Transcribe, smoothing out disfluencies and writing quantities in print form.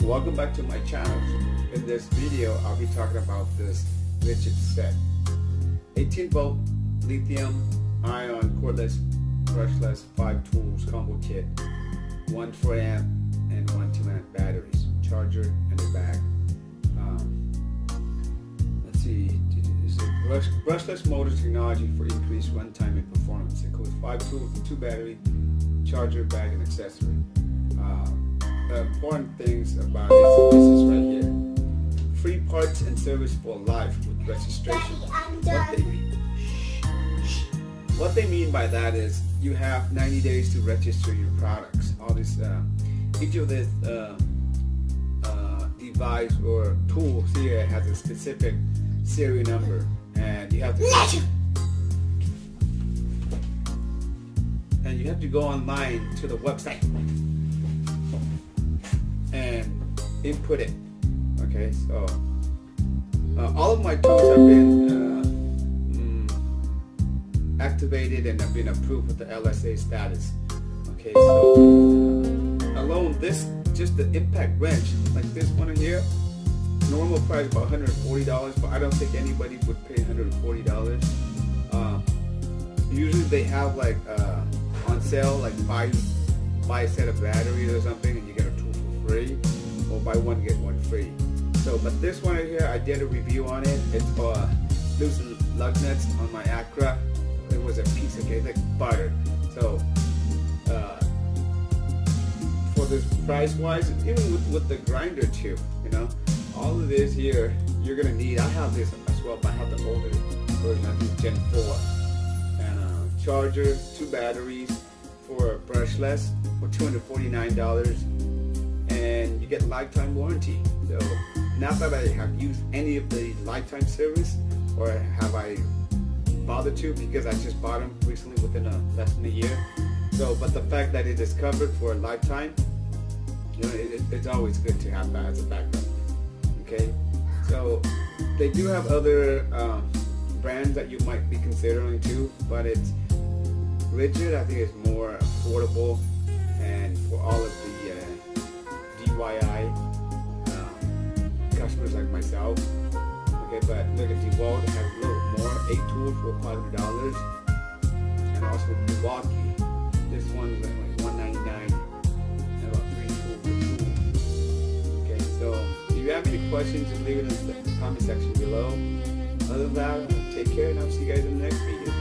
Welcome back to my channel. In this video I'll be talking about this Ridgid set. 18-volt lithium-ion cordless brushless 5 tools combo kit, 1 4-amp and 1 2-amp batteries, charger and a bag. Let's see, this is Brushless Motor Technology for increased runtime and performance. It includes 5 tools and 2 battery, charger, bag and accessory. The important things about it, this is right here. Free parts and service for life with registration. What they mean by that is you have 90 days to register your products. All this, each of this device or tools here has a specific serial number, and you have to go online to the website and input it. Okay, so all of my tools have been activated and have been approved with the LSA status. Okay, so alone this, just the impact wrench, like this one in here, normal price about $140, but I don't think anybody would pay $140. Usually they have like on sale, like buy a set of batteries or something and you get a tool for free, or buy one get one free. So, but this one right here, I did a review on it. It's loosened lug nuts on my Acra. It was a piece of cake, like butter. So for this price wise, even with the grinder too, you know, all of this here you're gonna need. I have this as well, but I have the older version, I think Gen 4, and charger, 2 batteries for brushless for $249, and you get lifetime warranty. So not that I have used any of the lifetime service, or have I bothered to, because I just bought them recently within less than a year. So, but the fact that it is covered for a lifetime, you know, it's always good to have that as a backup. Okay, so they do have other brands that you might be considering too, but it's Ridgid, I think, is more affordable, and for all of the DIY customers like myself. Okay, but look at DeWalt, it has a little more, 8 tools for $500, and also Milwaukee, this one is like $199, and about 3 tools per tool. Okay, so if you have any questions, just leave it in the comment section below. Other than that, take care, and I'll see you guys in the next video.